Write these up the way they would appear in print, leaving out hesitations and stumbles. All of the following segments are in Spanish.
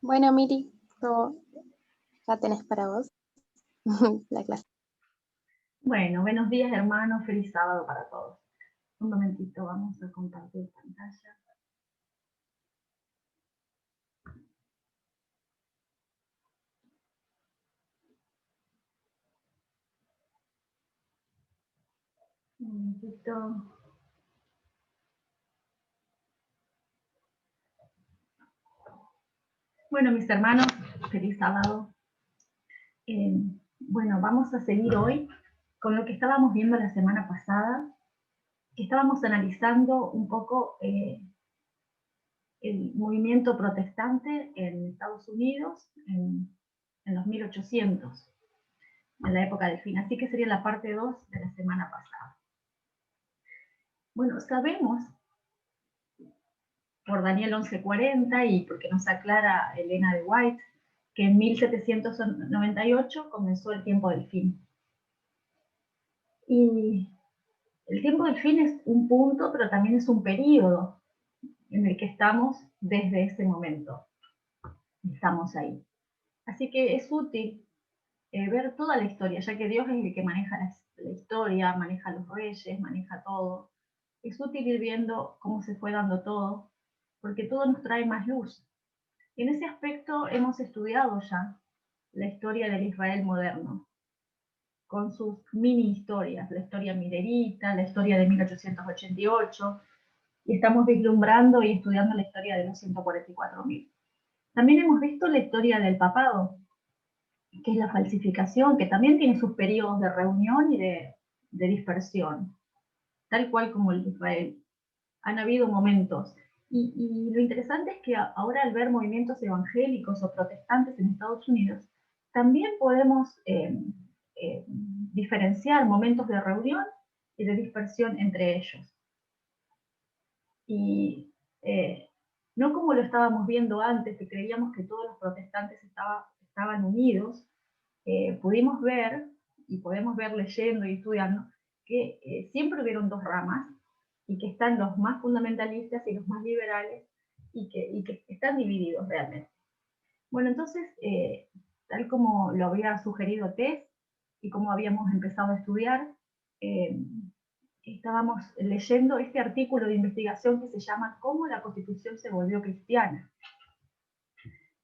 Bueno, Miri, ya tenés para vos la clase. Bueno, buenos días hermanos, feliz sábado para todos. Un momentito, vamos a compartir pantalla. Un momentito. Bueno, mis hermanos, feliz sábado. Bueno, vamos a seguir hoy con lo que estábamos viendo la semana pasada, que estábamos analizando un poco el movimiento protestante en Estados Unidos en los 1800, en la época del fin. Así que sería la parte 2 de la semana pasada. Bueno, sabemos por Daniel 1140 y porque nos aclara Elena de White, que en 1798 comenzó el tiempo del fin. Y el tiempo del fin es un punto, pero también es un periodo en el que estamos desde ese momento. Estamos ahí. Así que es útil ver toda la historia, ya que Dios es el que maneja la historia, maneja los reyes, maneja todo. Es útil ir viendo cómo se fue dando todo, porque todo nos trae más luz. En ese aspecto hemos estudiado ya la historia del Israel moderno, con sus mini historias, la historia milerita, la historia de 1888, y estamos vislumbrando y estudiando la historia de los 144.000. También hemos visto la historia del papado, que es la falsificación, que también tiene sus periodos de reunión y de dispersión, tal cual como el de Israel. Han habido momentos. Y lo interesante es que ahora al ver movimientos evangélicos o protestantes en Estados Unidos, también podemos diferenciar momentos de reunión y de dispersión entre ellos. Y no como lo estábamos viendo antes, que creíamos que todos los protestantes estaban unidos, pudimos ver, y podemos ver leyendo y estudiando, que siempre hubieron dos ramas, y que están los más fundamentalistas y los más liberales, y que están divididos realmente. Bueno, entonces, tal como lo había sugerido Tess, y como habíamos empezado a estudiar, estábamos leyendo este artículo de investigación que se llama ¿Cómo la Constitución se volvió cristiana?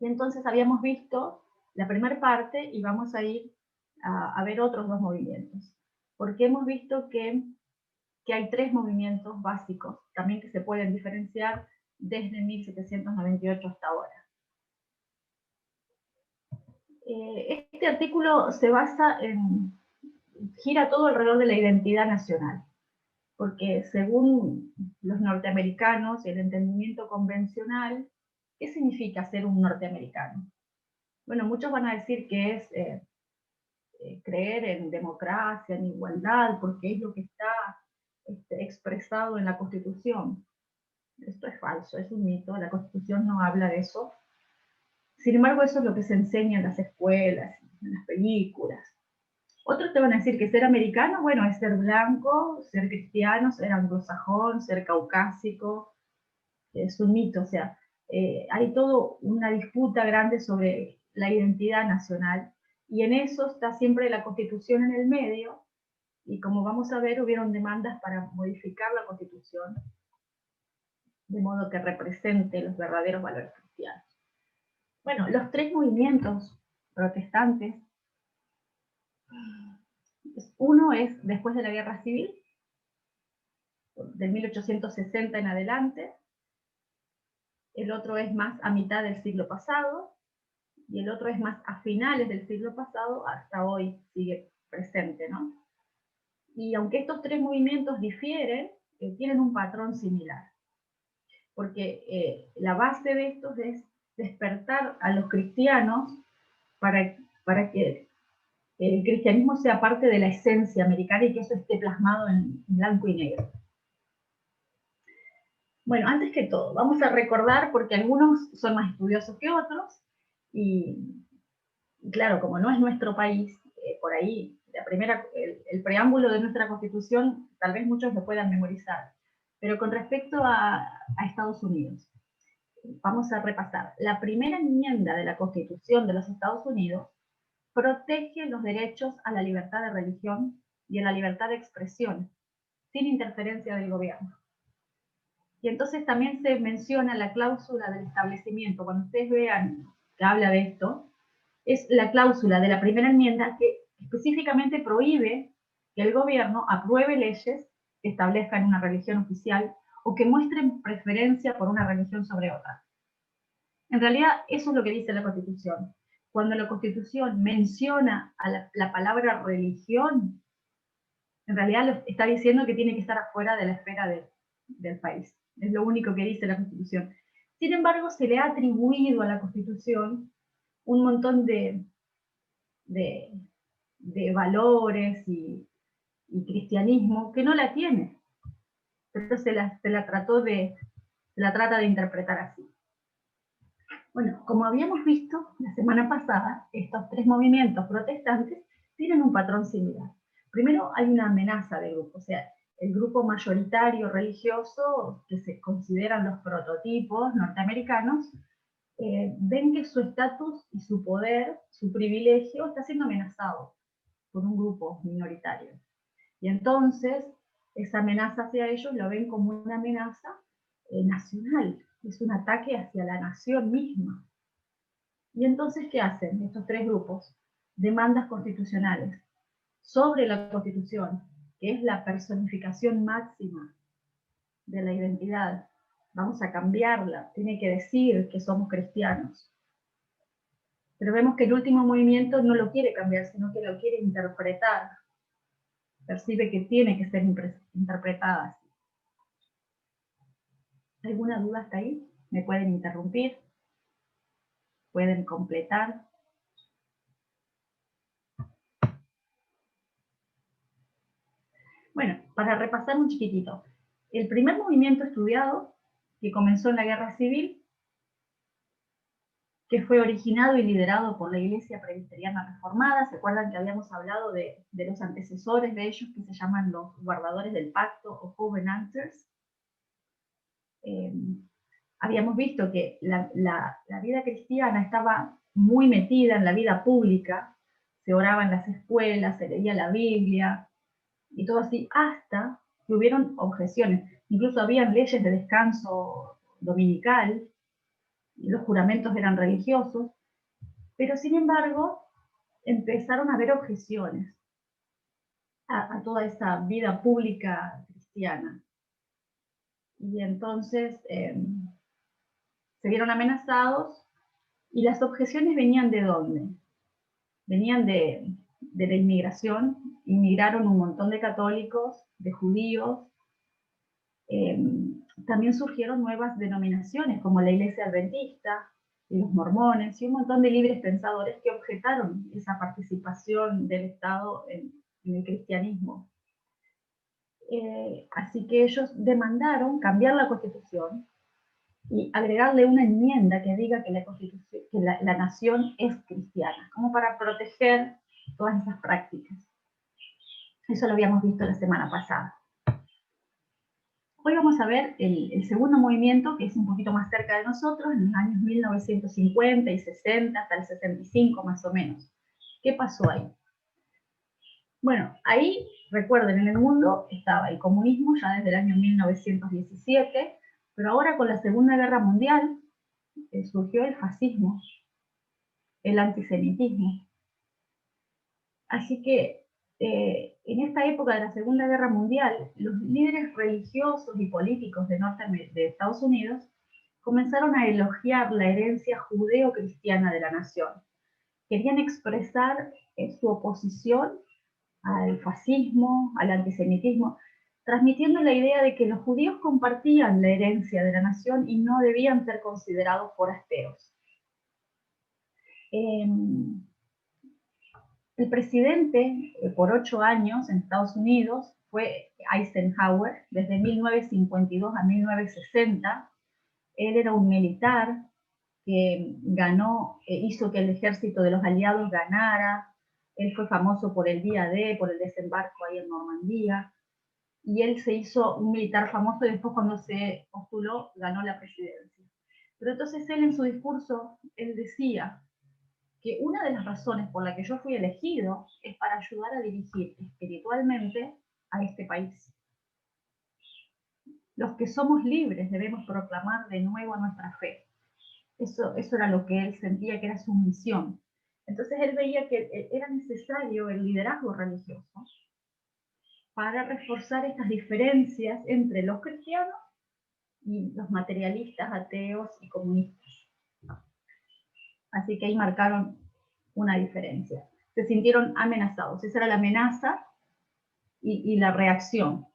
Y entonces habíamos visto la primera parte y vamos a ir a ver otros dos movimientos, porque hemos visto que hay tres movimientos básicos, también que se pueden diferenciar desde 1798 hasta ahora. Este artículo se basa gira todo alrededor de la identidad nacional, porque según los norteamericanos y el entendimiento convencional, ¿qué significa ser un norteamericano? Bueno, muchos van a decir que es creer en democracia, en igualdad, porque es lo que está expresado en la Constitución. Esto es falso, es un mito, la Constitución no habla de eso. Sin embargo, eso es lo que se enseña en las escuelas, en las películas. Otros te van a decir que ser americano, bueno, es ser blanco, ser cristiano, ser anglosajón, ser caucásico. Es un mito, o sea, hay toda una disputa grande sobre la identidad nacional, y en eso está siempre la Constitución en el medio, y como vamos a ver, hubieron demandas para modificar la Constitución de modo que represente los verdaderos valores cristianos. Bueno, los tres movimientos protestantes, uno es después de la Guerra Civil, del 1860 en adelante, el otro es más a mitad del siglo pasado, y el otro es más a finales del siglo pasado, hasta hoy sigue presente, ¿no? Y aunque estos tres movimientos difieren, tienen un patrón similar, porque la base de estos es despertar a los cristianos para que el cristianismo sea parte de la esencia americana y que eso esté plasmado en blanco y negro. Bueno, antes que todo, vamos a recordar, porque algunos son más estudiosos que otros, y claro, como no es nuestro país, por ahí el preámbulo de nuestra Constitución, tal vez muchos lo puedan memorizar, pero con respecto a Estados Unidos. vamos a repasar. La primera enmienda de la Constitución de los Estados Unidos protege los derechos a la libertad de religión y a la libertad de expresión, sin interferencia del gobierno. Y entonces también se menciona la cláusula del establecimiento. Cuando ustedes vean que habla de esto, es la cláusula de la primera enmienda que específicamente prohíbe que el gobierno apruebe leyes que establezcan una religión oficial o que muestren preferencia por una religión sobre otra. En realidad, eso es lo que dice la Constitución. Cuando la Constitución menciona a la palabra religión, en realidad está diciendo que tiene que estar afuera de la esfera del país. Es lo único que dice la Constitución. Sin embargo, se le ha atribuido a la Constitución un montón de valores y cristianismo que no la tiene. Pero se la trata de interpretar así. Bueno, como habíamos visto la semana pasada, estos tres movimientos protestantes tienen un patrón similar. Primero hay una amenaza de grupo, o sea, el grupo mayoritario religioso, que se consideran los prototipos norteamericanos, ven que su estatus y su poder, su privilegio, está siendo amenazado por un grupo minoritario. Y entonces, esa amenaza hacia ellos lo ven como una amenaza nacional, es un ataque hacia la nación misma. Y entonces, ¿qué hacen estos tres grupos? Demandas constitucionales sobre la Constitución, que es la personificación máxima de la identidad. Vamos a cambiarla, tiene que decir que somos cristianos. Pero vemos que el último movimiento no lo quiere cambiar, sino que lo quiere interpretar. Percibe que tiene que ser interpretada así. ¿Alguna duda hasta ahí? ¿Me pueden interrumpir? ¿Pueden completar? Bueno, para repasar un chiquitito. El primer movimiento estudiado, que comenzó en la Guerra Civil, que fue originado y liderado por la Iglesia Presbiteriana Reformada. ¿Se acuerdan que habíamos hablado de los antecesores de ellos, que se llaman los guardadores del pacto o covenanters? Habíamos visto que la vida cristiana estaba muy metida en la vida pública, se oraba en las escuelas, se leía la Biblia, y todo así, hasta que hubieron objeciones. Incluso habían leyes de descanso dominical, y los juramentos eran religiosos, pero sin embargo empezaron a haber objeciones a toda esa vida pública cristiana. Y entonces se vieron amenazados, y las objeciones venían ¿de dónde? Venían de la inmigración. Inmigraron un montón de católicos, de judíos. También surgieron nuevas denominaciones, como la Iglesia Adventista y los mormones, y un montón de libres pensadores que objetaron esa participación del Estado en el cristianismo. Así que ellos demandaron cambiar la Constitución y agregarle una enmienda que diga que la nación es cristiana, como para proteger todas esas prácticas. Eso lo habíamos visto la semana pasada. Hoy vamos a ver el segundo movimiento, que es un poquito más cerca de nosotros, en los años 1950 y 60, hasta el 65 más o menos. ¿Qué pasó ahí? Bueno, ahí, recuerden, en el mundo estaba el comunismo ya desde el año 1917, pero ahora con la Segunda Guerra Mundial surgió el fascismo, el antisemitismo. Así que en esta época de la Segunda Guerra Mundial, los líderes religiosos y políticos de Estados Unidos comenzaron a elogiar la herencia judeo-cristiana de la nación. Querían expresar su oposición al fascismo, al antisemitismo, transmitiendo la idea de que los judíos compartían la herencia de la nación y no debían ser considerados forasteros. El presidente por 8 años en Estados Unidos fue Eisenhower, desde 1952 a 1960. Él era un militar que ganó, hizo que el ejército de los aliados ganara. Él fue famoso por el día D, por el desembarco ahí en Normandía. Y él se hizo un militar famoso y después, cuando se postuló, ganó la presidencia. Pero entonces él en su discurso, él decía que una de las razones por la que yo fui elegido es para ayudar a dirigir espiritualmente a este país. Los que somos libres debemos proclamar de nuevo nuestra fe. Eso era lo que él sentía que era su misión. Entonces él veía que era necesario el liderazgo religioso para reforzar estas diferencias entre los cristianos y los materialistas, ateos y comunistas. Así que ahí marcaron una diferencia. Se sintieron amenazados. Esa era la amenaza y la reacción.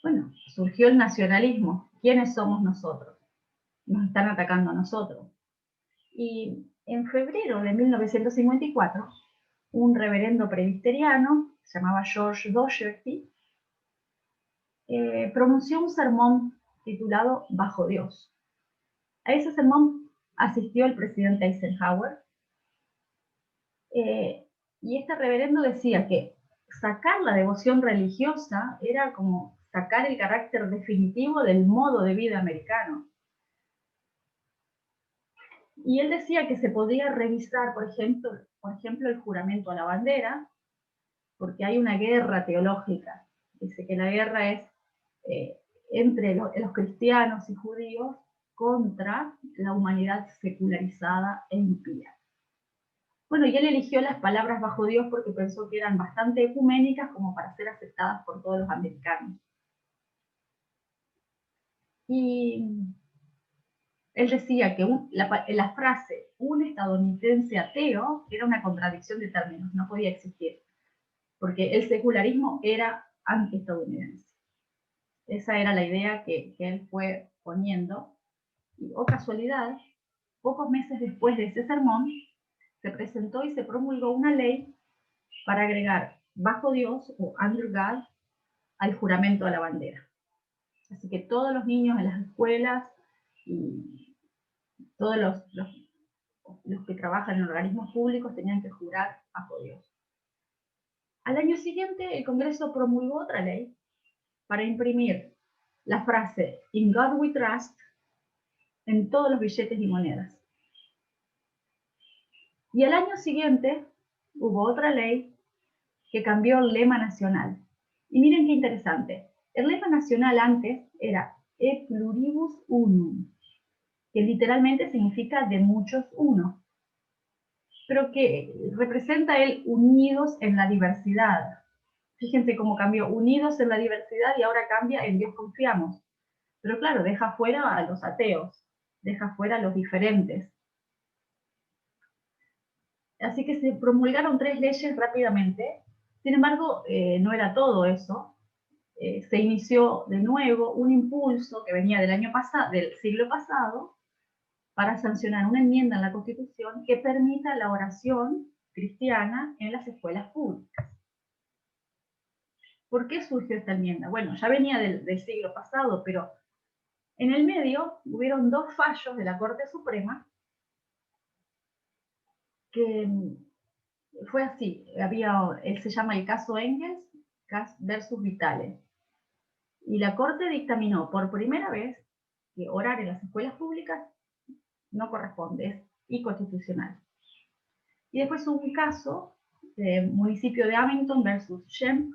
Bueno, surgió el nacionalismo. ¿Quiénes somos nosotros? Nos están atacando a nosotros. Y en febrero de 1954, un reverendo presbiteriano, se llamaba George Doherty, pronunció un sermón titulado Bajo Dios. A ese sermón asistió el presidente Eisenhower, y este reverendo decía que sacar la devoción religiosa era como sacar el carácter definitivo del modo de vida americano. Y él decía que se podía revisar, por ejemplo, el juramento a la bandera, porque hay una guerra teológica. Dice que la guerra es entre los cristianos y judíos contra la humanidad secularizada e impía. Bueno, y él eligió las palabras bajo Dios porque pensó que eran bastante ecuménicas como para ser aceptadas por todos los americanos. Y él decía que la frase un estadounidense ateo era una contradicción de términos, no podía existir, porque el secularismo era antiestadounidense. Esa era la idea que él fue poniendo. Y, oh casualidad, pocos meses después de ese sermón, se presentó y se promulgó una ley para agregar bajo Dios o under God al juramento a la bandera. Así que todos los niños en las escuelas y todos los que trabajan en organismos públicos tenían que jurar bajo Dios. Al año siguiente, el Congreso promulgó otra ley para imprimir la frase In God We Trust en todos los billetes y monedas. Y al año siguiente hubo otra ley que cambió el lema nacional. Y miren qué interesante. El lema nacional antes era E pluribus unum, que literalmente significa de muchos uno, pero que representa el unidos en la diversidad. Fíjense cómo cambió, unidos en la diversidad, y ahora cambia en Dios confiamos. Pero claro, deja fuera a los ateos, deja fuera a los diferentes. Así que se promulgaron 3 leyes rápidamente. Sin embargo, no era todo eso. Se inició de nuevo un impulso que venía del siglo pasado, para sancionar una enmienda en la Constitución que permita la oración cristiana en las escuelas públicas. ¿Por qué surgió esta enmienda? Bueno, ya venía del siglo pasado, pero en el medio hubieron 2 fallos de la Corte Suprema que fue así. Se llama el caso Engels versus Vitale. Y la Corte dictaminó por primera vez que orar en las escuelas públicas no corresponde, es inconstitucional. Y después hubo un caso del municipio de Abington versus Shem,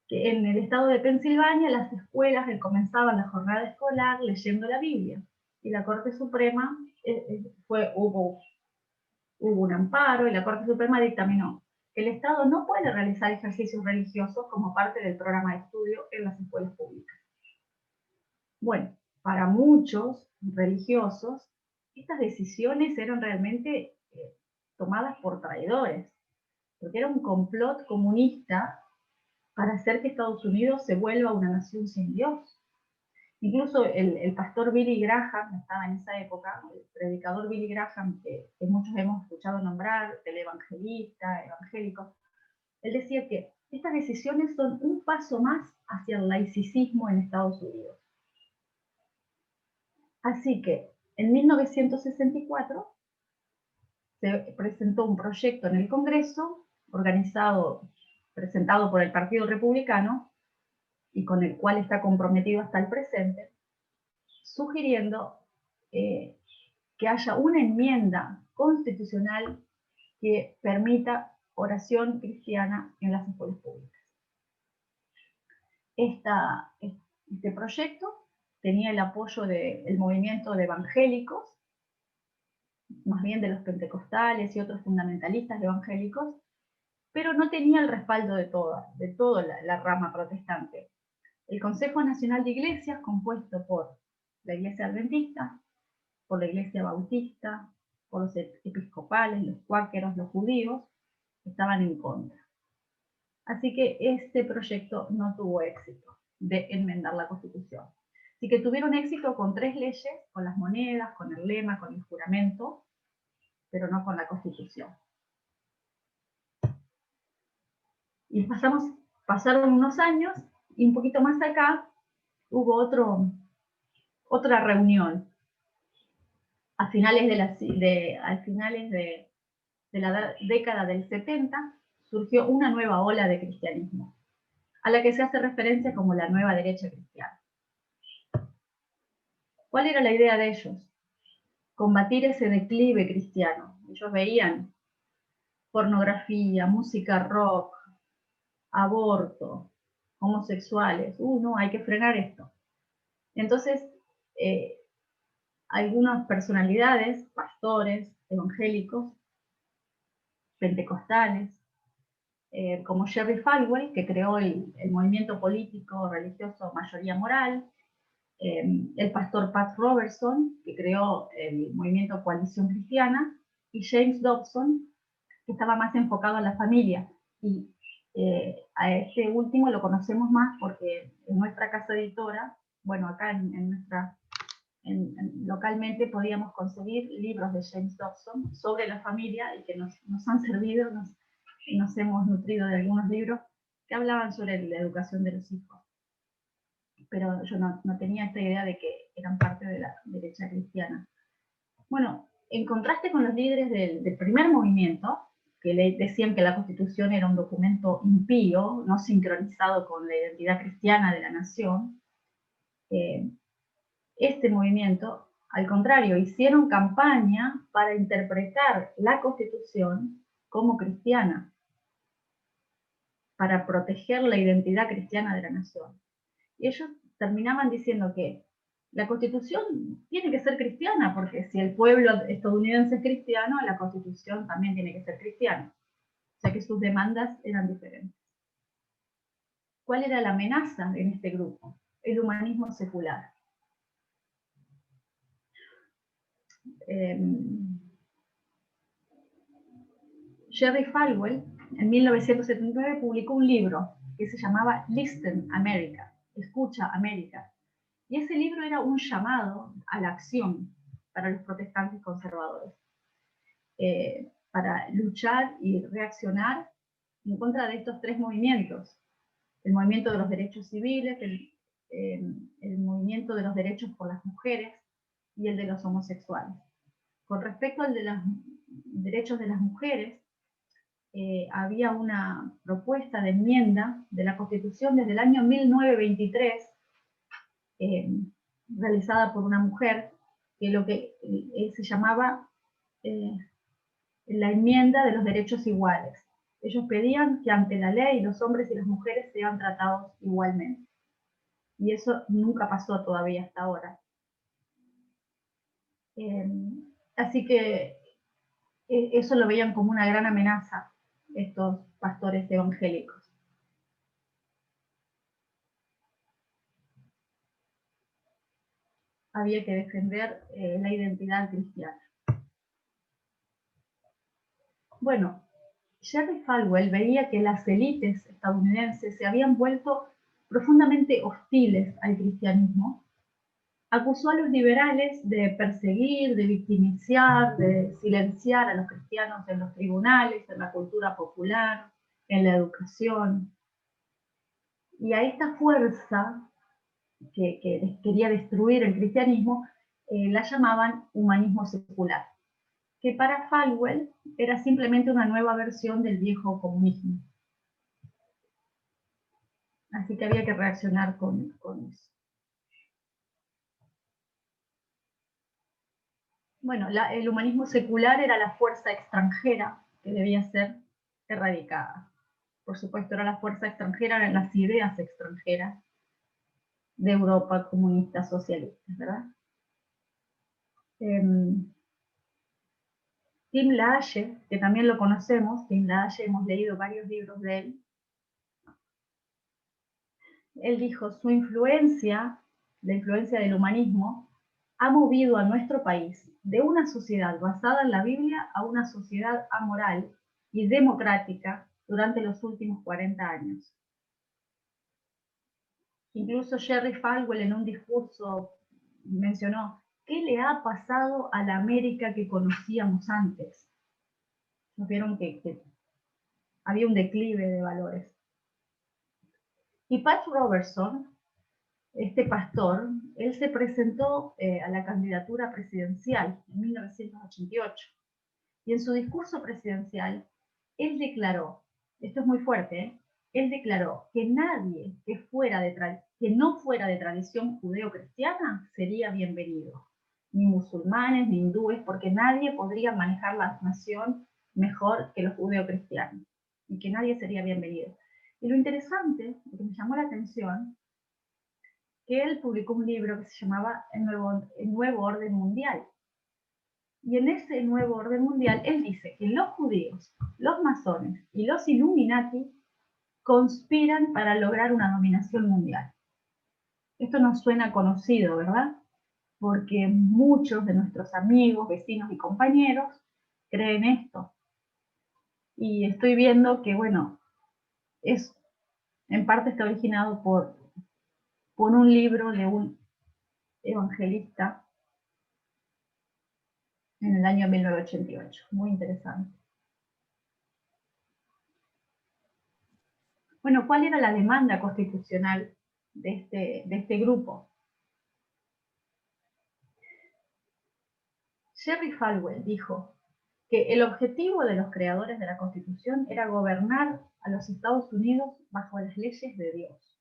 que en el estado de Pensilvania las escuelas comenzaban la jornada escolar leyendo la Biblia. Y la Corte Suprema hubo un amparo, y la Corte Suprema dictaminó que el Estado no puede realizar ejercicios religiosos como parte del programa de estudio en las escuelas públicas. Bueno, para muchos religiosos, estas decisiones eran realmente tomadas por traidores, porque era un complot comunista para hacer que Estados Unidos se vuelva una nación sin Dios. Incluso el pastor Billy Graham estaba en esa época, el predicador Billy Graham, que muchos hemos escuchado nombrar, televangelista, evangélico. Él decía que estas decisiones son un paso más hacia el laicismo en Estados Unidos. Así que en 1964 se presentó un proyecto en el Congreso, presentado por el Partido Republicano, y con el cual está comprometido hasta el presente, sugiriendo que haya una enmienda constitucional que permita oración cristiana en las escuelas públicas. Este proyecto tenía el apoyo del movimiento de evangélicos, más bien de los pentecostales y otros fundamentalistas evangélicos, pero no tenía el respaldo de toda la rama protestante. El Consejo Nacional de Iglesias, compuesto por la Iglesia Adventista, por la Iglesia Bautista, por los episcopales, los cuáqueros, los judíos, estaban en contra. Así que este proyecto no tuvo éxito de enmendar la Constitución. Así que tuvieron éxito con 3 leyes, con las monedas, con el lema, con el juramento, pero no con la Constitución. Y pasaron unos años, y un poquito más acá hubo otra reunión. A finales de la década del 70 surgió una nueva ola de cristianismo, a la que se hace referencia como la nueva derecha cristiana. ¿Cuál era la idea de ellos? Combatir ese declive cristiano. Ellos veían pornografía, música rock, aborto, homosexuales. No, hay que frenar esto. Entonces, algunas personalidades, pastores, evangélicos, pentecostales, como Jerry Falwell, que creó el movimiento político religioso Mayoría Moral, el pastor Pat Robertson, que creó el movimiento Coalición Cristiana, y James Dobson, que estaba más enfocado en la familia. Y a este último lo conocemos más porque en nuestra casa editora, bueno, acá localmente podíamos conseguir libros de James Dobson sobre la familia y que nos han servido, nos hemos nutrido de algunos libros que hablaban sobre la educación de los hijos. Pero yo no tenía esta idea de que eran parte de la derecha cristiana. Bueno, en contraste con los líderes del primer movimiento, que le decían que la Constitución era un documento impío, no sincronizado con la identidad cristiana de la nación, este movimiento, al contrario, hicieron campaña para interpretar la Constitución como cristiana, para proteger la identidad cristiana de la nación. Y ellos terminaban diciendo que la Constitución tiene que ser cristiana, porque si el pueblo estadounidense es cristiano, la Constitución también tiene que ser cristiana. O sea que sus demandas eran diferentes. ¿Cuál era la amenaza en este grupo? El humanismo secular. Jerry Falwell, en 1979, publicó un libro que se llamaba Listen America, Escucha América. Y ese libro era un llamado a la acción para los protestantes conservadores, para luchar y reaccionar en contra de estos 3 movimientos: el movimiento de los derechos civiles, el movimiento de los derechos por las mujeres y el de los homosexuales. Con respecto al de los derechos de las mujeres, había una propuesta de enmienda de la Constitución desde el año 1923, realizada por una mujer, que lo que se llamaba la enmienda de los derechos iguales. Ellos pedían que ante la ley los hombres y las mujeres sean tratados igualmente. Y eso nunca pasó todavía hasta ahora. Así que eso lo veían como una gran amenaza estos pastores evangélicos. Había que defender la identidad cristiana. Bueno, Jerry Falwell veía que las élites estadounidenses se habían vuelto profundamente hostiles al cristianismo. Acusó a los liberales de perseguir, de victimizar, de silenciar a los cristianos en los tribunales, en la cultura popular, en la educación. Y a esta fuerza que quería destruir el cristianismo, la llamaban humanismo secular, que para Falwell era simplemente una nueva versión del viejo comunismo. Así que había que reaccionar con eso. Bueno, el humanismo secular era la fuerza extranjera que debía ser erradicada. Por supuesto, era la fuerza extranjera, eran las ideas extranjeras de Europa comunista socialista, ¿verdad? Tim LaHaye, que también lo conocemos, Tim LaHaye, hemos leído varios libros de él. Él dijo, su influencia, la influencia del humanismo, ha movido a nuestro país de una sociedad basada en la Biblia a una sociedad amoral y democrática durante los últimos 40 años. Incluso Jerry Falwell en un discurso mencionó, ¿qué le ha pasado a la América que conocíamos antes? Nos vieron que había un declive de valores. Y Pat Robertson, este pastor, él se presentó a la candidatura presidencial en 1988. Y en su discurso presidencial, él declaró, esto es muy fuerte, él declaró que nadie que no fuera de tradición judeo-cristiana sería bienvenido. Ni musulmanes, ni hindúes, porque nadie podría manejar la nación mejor que los judeo-cristianos. Y que nadie sería bienvenido. Y lo interesante, lo que me llamó la atención, que él publicó un libro que se llamaba El Nuevo Orden Mundial. Y en ese nuevo orden mundial, él dice que los judíos, los masones y los Illuminati conspiran para lograr una dominación mundial. Esto nos suena conocido, ¿verdad? Porque muchos de nuestros amigos, vecinos y compañeros creen esto. Y estoy viendo que, bueno, en parte está originado por un libro de un evangelista en el año 1988. Muy interesante. Bueno, ¿cuál era la demanda constitucional de este grupo? Jerry Falwell dijo que el objetivo de los creadores de la Constitución era gobernar a los Estados Unidos bajo las leyes de Dios.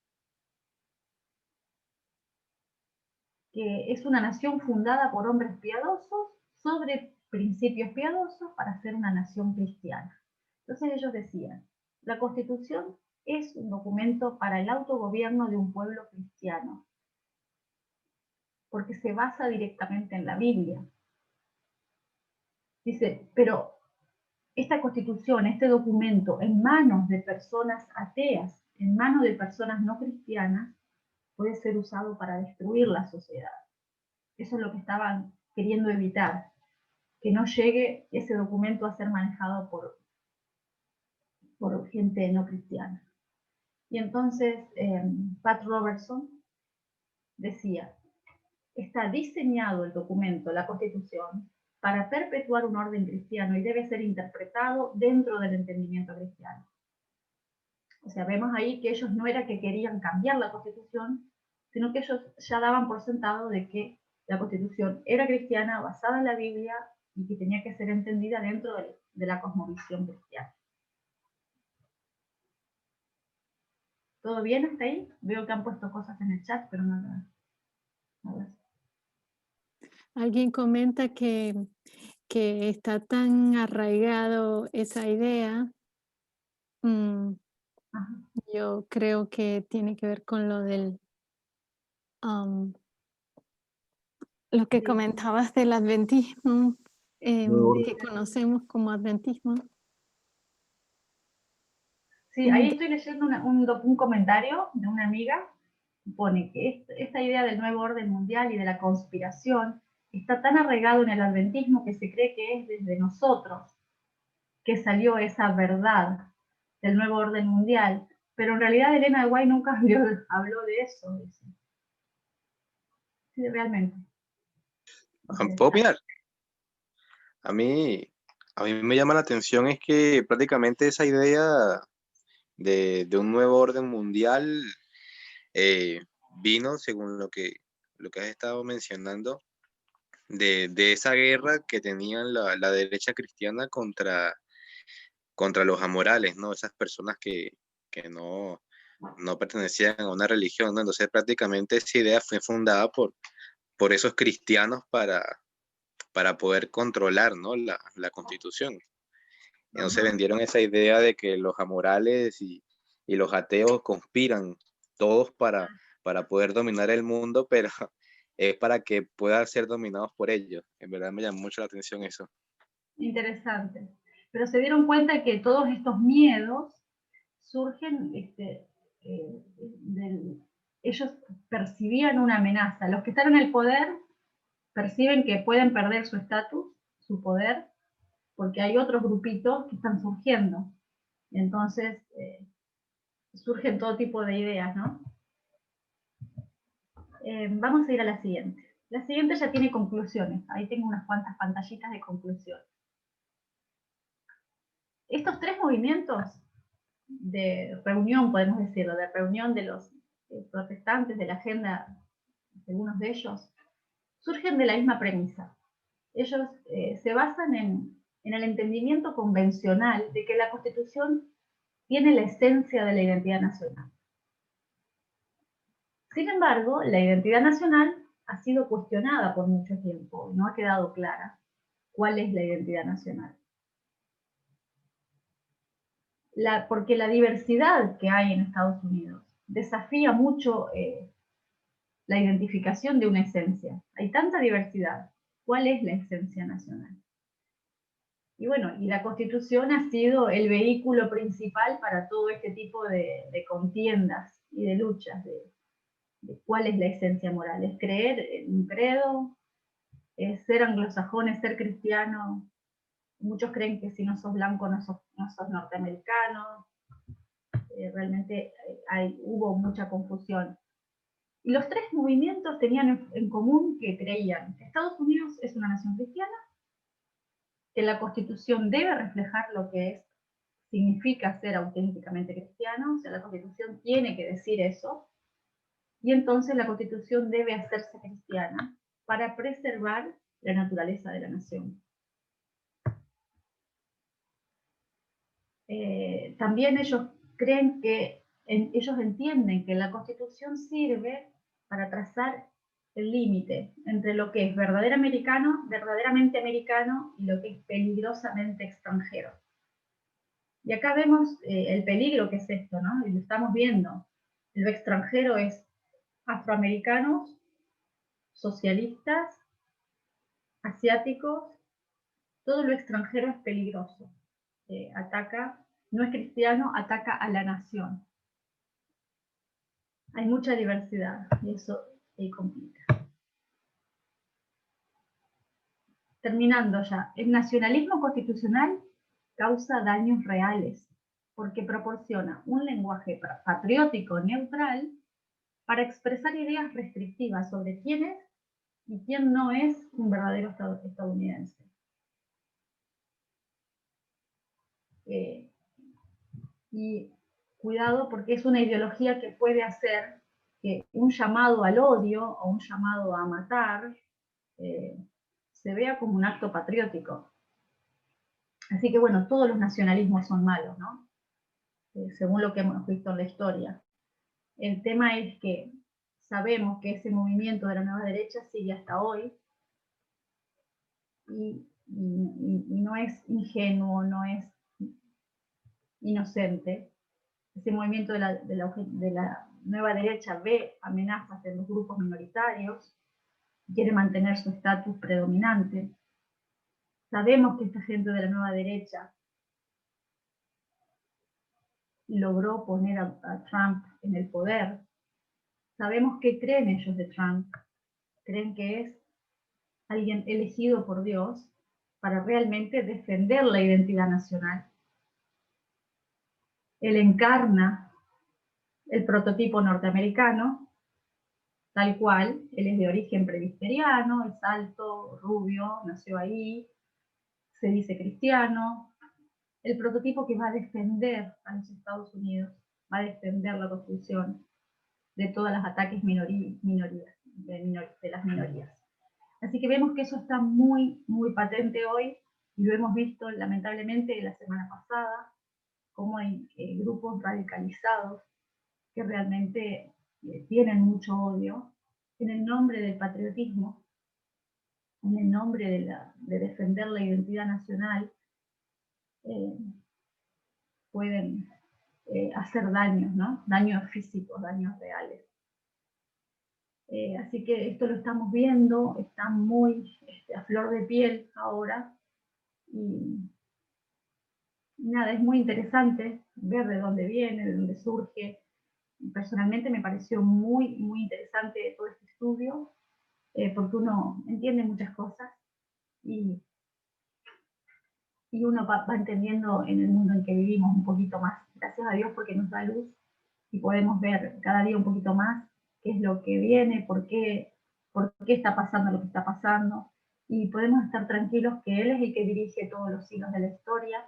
Que es una nación fundada por hombres piadosos sobre principios piadosos para ser una nación cristiana. Entonces ellos decían, la Constitución es un documento para el autogobierno de un pueblo cristiano, porque se basa directamente en la Biblia. Dice, pero esta Constitución, este documento, en manos de personas ateas, en manos de personas no cristianas, puede ser usado para destruir la sociedad. Eso es lo que estaban queriendo evitar, que no llegue ese documento a ser manejado por gente no cristiana. Y entonces Pat Robertson decía, está diseñado el documento, la Constitución, para perpetuar un orden cristiano y debe ser interpretado dentro del entendimiento cristiano. O sea, vemos ahí que ellos no era que querían cambiar la Constitución, sino que ellos ya daban por sentado de que la Constitución era cristiana, basada en la Biblia, y que tenía que ser entendida dentro de la cosmovisión cristiana. ¿Todo bien hasta ahí? Veo que han puesto cosas en el chat, pero no nada. A ver. Alguien comenta que está tan arraigado esa idea. Yo creo que tiene que ver con lo del lo que comentabas del adventismo, que conocemos como adventismo. Sí, ahí estoy leyendo un comentario de una amiga que pone que esta idea del nuevo orden mundial y de la conspiración está tan arraigado en el adventismo que se cree que es desde nosotros que salió esa verdad del nuevo orden mundial, pero en realidad Elena de White nunca habló de eso. Sí, realmente. ¿Puedo opinar? A mí me llama la atención es que prácticamente esa idea de un nuevo orden mundial vino, según lo que has estado mencionando, de esa guerra que tenían la derecha cristiana contra los amorales, ¿no? Esas personas que no pertenecían a una religión, ¿no? Entonces prácticamente esa idea fue fundada por esos cristianos para para poder controlar, ¿no? la Constitución. Entonces vendieron esa idea de que los amorales y los ateos conspiran todos para poder dominar el mundo, pero es para que puedan ser dominados por ellos. En verdad me llamó mucho la atención eso. Interesante. Pero se dieron cuenta que todos estos miedos surgen, ellos percibían una amenaza. Los que están en el poder perciben que pueden perder su estatus, su poder, porque hay otros grupitos que están surgiendo. Entonces, surgen todo tipo de ideas, ¿no? Vamos a ir a la siguiente. La siguiente ya tiene conclusiones. Ahí tengo unas cuantas pantallitas de conclusión. Estos tres movimientos de reunión, podemos decirlo, de reunión de los protestantes de la agenda, algunos de ellos, surgen de la misma premisa. Ellos se basan en el entendimiento convencional de que la Constitución tiene la esencia de la identidad nacional. Sin embargo, la identidad nacional ha sido cuestionada por mucho tiempo, no ha quedado clara cuál es la identidad nacional. Porque la diversidad que hay en Estados Unidos desafía mucho la identificación de una esencia. Hay tanta diversidad. ¿Cuál es la esencia nacional? Y bueno, y la Constitución ha sido el vehículo principal para todo este tipo de contiendas y de luchas de cuál es la esencia moral. ¿Es creer en un credo? ¿Es ser anglosajón? ¿Es ser cristiano? Muchos creen que si no sos blanco no sos norteamericano. Realmente hubo mucha confusión. Y los tres movimientos tenían en común que creían que Estados Unidos es una nación cristiana, que la Constitución debe reflejar lo que significa ser auténticamente cristiano, o sea, la Constitución tiene que decir eso, y entonces la Constitución debe hacerse cristiana para preservar la naturaleza de la nación. También ellos creen que, ellos entienden que la Constitución sirve para trazar el límite entre lo que es verdaderamente americano y lo que es peligrosamente extranjero. Y acá vemos el peligro que es esto, ¿no? Y lo estamos viendo. Lo extranjero es afroamericanos, socialistas, asiáticos, todo lo extranjero es peligroso. Ataca, no es cristiano, ataca a la nación. Hay mucha diversidad y eso complica. Terminando ya, el nacionalismo constitucional causa daños reales porque proporciona un lenguaje patriótico neutral para expresar ideas restrictivas sobre quién es y quién no es un verdadero estadounidense. Y cuidado porque es una ideología que puede hacer que un llamado al odio o un llamado a matar se vea como un acto patriótico. Así que bueno, todos los nacionalismos son malos, ¿no? Según lo que hemos visto en la historia. El tema es que sabemos que ese movimiento de la nueva derecha sigue hasta hoy y no es ingenuo, no es inocente. Ese movimiento de la nueva derecha ve amenazas en los grupos minoritarios, quiere mantener su estatus predominante. Sabemos que esta gente de la nueva derecha logró poner a Trump en el poder. Sabemos qué creen ellos de Trump. Creen que es alguien elegido por Dios para realmente defender la identidad nacional. Él encarna el prototipo norteamericano, tal cual. Él es de origen presbiteriano, es alto, rubio, nació ahí, se dice cristiano. El prototipo que va a defender a los Estados Unidos, va a defender la Constitución de todos los ataques de las minorías. Así que vemos que eso está muy, muy patente hoy, y lo hemos visto lamentablemente la semana pasada, cómo hay grupos radicalizados que realmente tienen mucho odio en el nombre del patriotismo, en el nombre de defender la identidad nacional, pueden hacer daños, ¿no? Daños físicos, daños reales. Así que esto lo estamos viendo, está muy a flor de piel ahora, y nada, es muy interesante ver de dónde viene, de dónde surge. Personalmente me pareció muy, muy interesante todo este estudio, porque uno entiende muchas cosas y uno va entendiendo en el mundo en que vivimos un poquito más. Gracias a Dios porque nos da luz y podemos ver cada día un poquito más qué es lo que viene, por qué está pasando lo que está pasando, y podemos estar tranquilos que Él es el que dirige todos los hilos de la historia.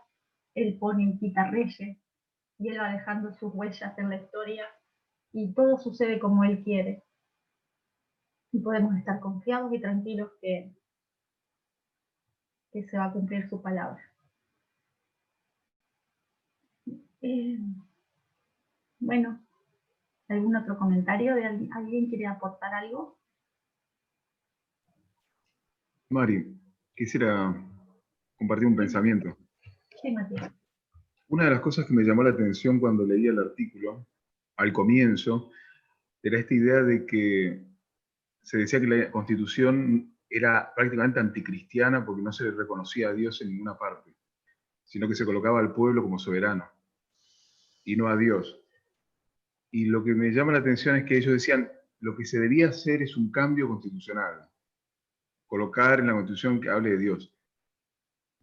Él pone y quita reyes, y Él va dejando sus huellas en la historia, y todo sucede como Él quiere. Y podemos estar confiados y tranquilos que se va a cumplir su palabra. Bueno, ¿algún otro comentario de alguien? ¿Alguien quiere aportar algo? Mari, quisiera compartir un pensamiento. Sí, Matías. Una de las cosas que me llamó la atención cuando leí el artículo, al comienzo, era esta idea de que se decía que la Constitución era prácticamente anticristiana porque no se le reconocía a Dios en ninguna parte, sino que se colocaba al pueblo como soberano y no a Dios. Y lo que me llama la atención es que ellos decían, lo que se debía hacer es un cambio constitucional, colocar en la Constitución que hable de Dios.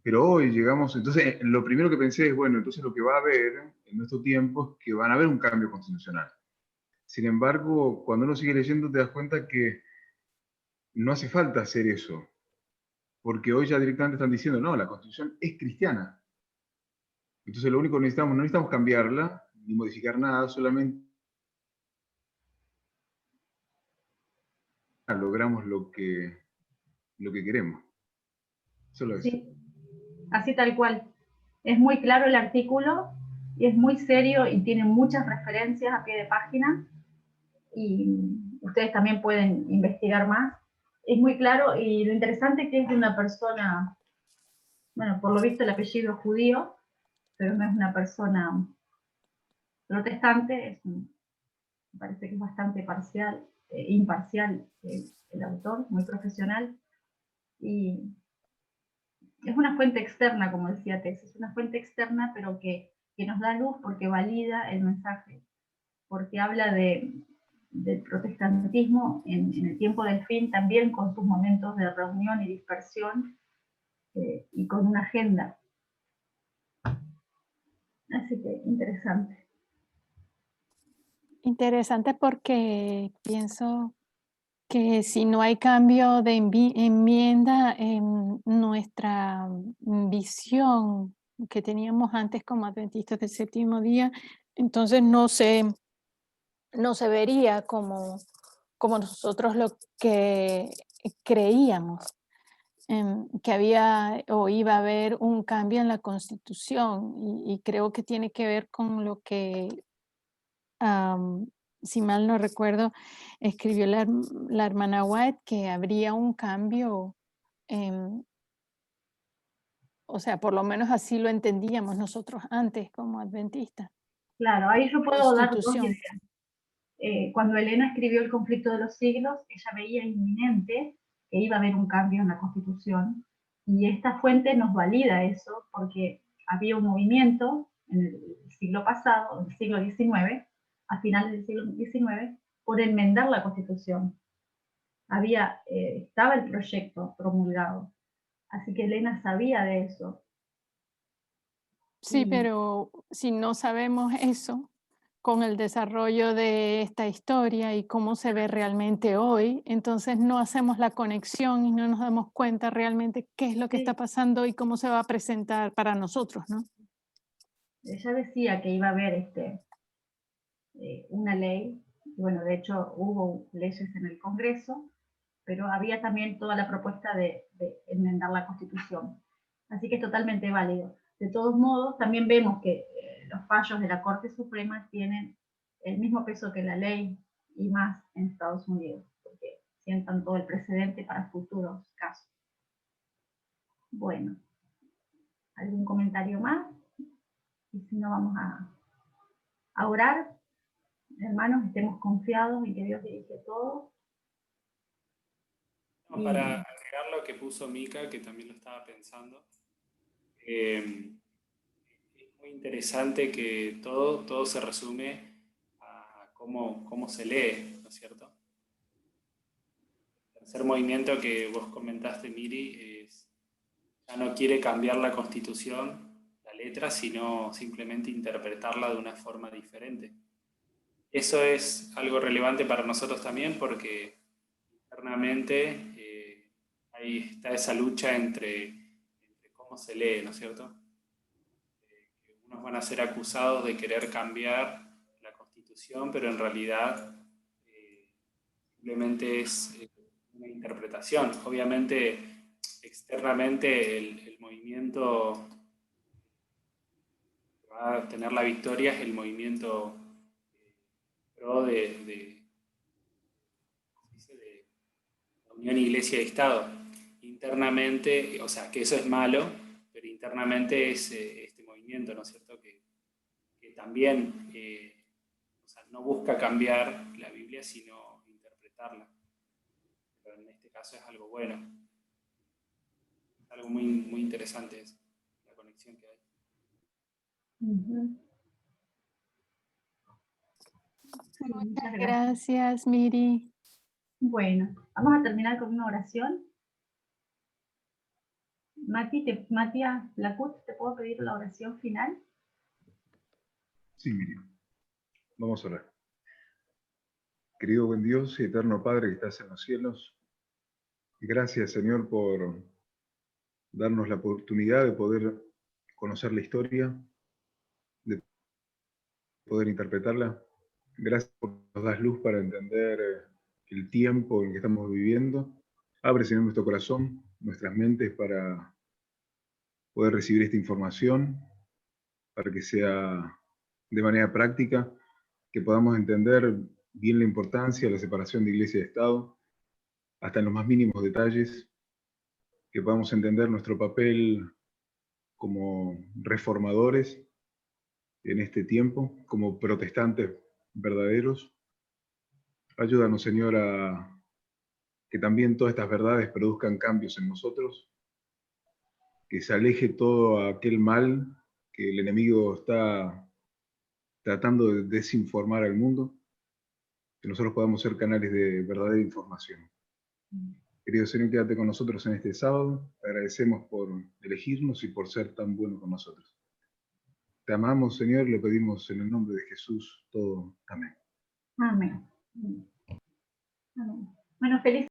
Pero hoy llegamos, entonces lo primero que pensé es, bueno, entonces lo que va a haber en nuestro tiempo es que van a haber un cambio constitucional. Sin embargo, cuando uno sigue leyendo te das cuenta que no hace falta hacer eso, porque hoy ya directamente están diciendo, no, la Constitución es cristiana. Entonces lo único que necesitamos, no necesitamos cambiarla, ni modificar nada, solamente logramos lo que queremos. Solo eso. Sí, así tal cual. Es muy claro el artículo y es muy serio y tiene muchas referencias a pie de página, y ustedes también pueden investigar más. Es muy claro, y lo interesante es que es de una persona, bueno, por lo visto el apellido es judío, pero no es una persona protestante, me parece que es bastante imparcial el autor, muy profesional, y es una fuente externa, como decía Tess, es una fuente externa, pero que nos da luz porque valida el mensaje, porque habla del protestantismo en el tiempo del fin, también con sus momentos de reunión y dispersión, y con una agenda. Así que interesante. Interesante porque pienso que si no hay cambio de enmienda en nuestra visión que teníamos antes como adventistas del séptimo día, entonces no se vería como nosotros lo que creíamos, que había o iba a haber un cambio en la Constitución, y creo que tiene que ver con lo que, si mal no recuerdo, escribió la hermana White, que habría un cambio, o sea, por lo menos así lo entendíamos nosotros antes como adventistas. Claro, ahí yo puedo dar dos Constitución. ideas. Cuando Elena escribió El conflicto de los siglos, ella veía inminente que iba a haber un cambio en la Constitución, y esta fuente nos valida eso, porque había un movimiento en el siglo pasado, en el siglo XIX, a finales del siglo XIX, por enmendar la Constitución. Estaba el proyecto promulgado, así que Elena sabía de eso. Sí, pero si no sabemos eso, con el desarrollo de esta historia y cómo se ve realmente hoy, entonces no hacemos la conexión y no nos damos cuenta realmente qué es lo que está pasando y cómo se va a presentar para nosotros, ¿no? Ella decía que iba a haber una ley, bueno, de hecho hubo leyes en el Congreso, pero había también toda la propuesta de enmendar la Constitución. Así que es totalmente válido. De todos modos, también vemos que los fallos de la Corte Suprema tienen el mismo peso que la ley, y más en Estados Unidos, porque sientan todo el precedente para futuros casos. Bueno, ¿algún comentario más? Y si no, vamos a orar. Hermanos, estemos confiados en que Dios dirige todo. No, para agregar lo que puso Mica, que también lo estaba pensando, es muy interesante que todo se resume a cómo se lee, ¿no es cierto? El tercer movimiento que vos comentaste, Miri, ya no quiere cambiar la Constitución, la letra, sino simplemente interpretarla de una forma diferente. Eso es algo relevante para nosotros también porque internamente ahí está esa lucha entre cómo se lee, ¿no es cierto? Que unos van a ser acusados de querer cambiar la Constitución, pero en realidad simplemente es una interpretación. Obviamente, externamente el movimiento que va a tener la victoria es el movimiento pro de la unión iglesia y Estado. Internamente, o sea, que eso es malo, pero internamente es este movimiento, ¿no es cierto?, que también o sea, no busca cambiar la Biblia, sino interpretarla. Pero en este caso es algo bueno. Es algo muy, muy interesante eso, la conexión que hay. Muchas gracias, Miri. Bueno, vamos a terminar con una oración. Matías Lacut, ¿te puedo pedir la oración final? Sí, Miriam. Vamos a orar. Querido buen Dios y eterno Padre que estás en los cielos, gracias, Señor, por darnos la oportunidad de poder conocer la historia, de poder interpretarla. Gracias por que nos das luz para entender el tiempo en que estamos viviendo. Abre, Señor, nuestro corazón, nuestras mentes para poder recibir esta información, para que sea de manera práctica, que podamos entender bien la importancia de la separación de Iglesia y Estado, hasta en los más mínimos detalles, que podamos entender nuestro papel como reformadores en este tiempo, como protestantes verdaderos. Ayúdanos, Señor, a que también todas estas verdades produzcan cambios en nosotros, que se aleje todo aquel mal que el enemigo está tratando de desinformar al mundo, que nosotros podamos ser canales de verdadera información. Querido Señor, quédate con nosotros en este sábado. Te agradecemos por elegirnos y por ser tan bueno con nosotros. Te amamos, Señor, lo pedimos en el nombre de Jesús todo. Amén. Amén. Amén. Bueno, feliz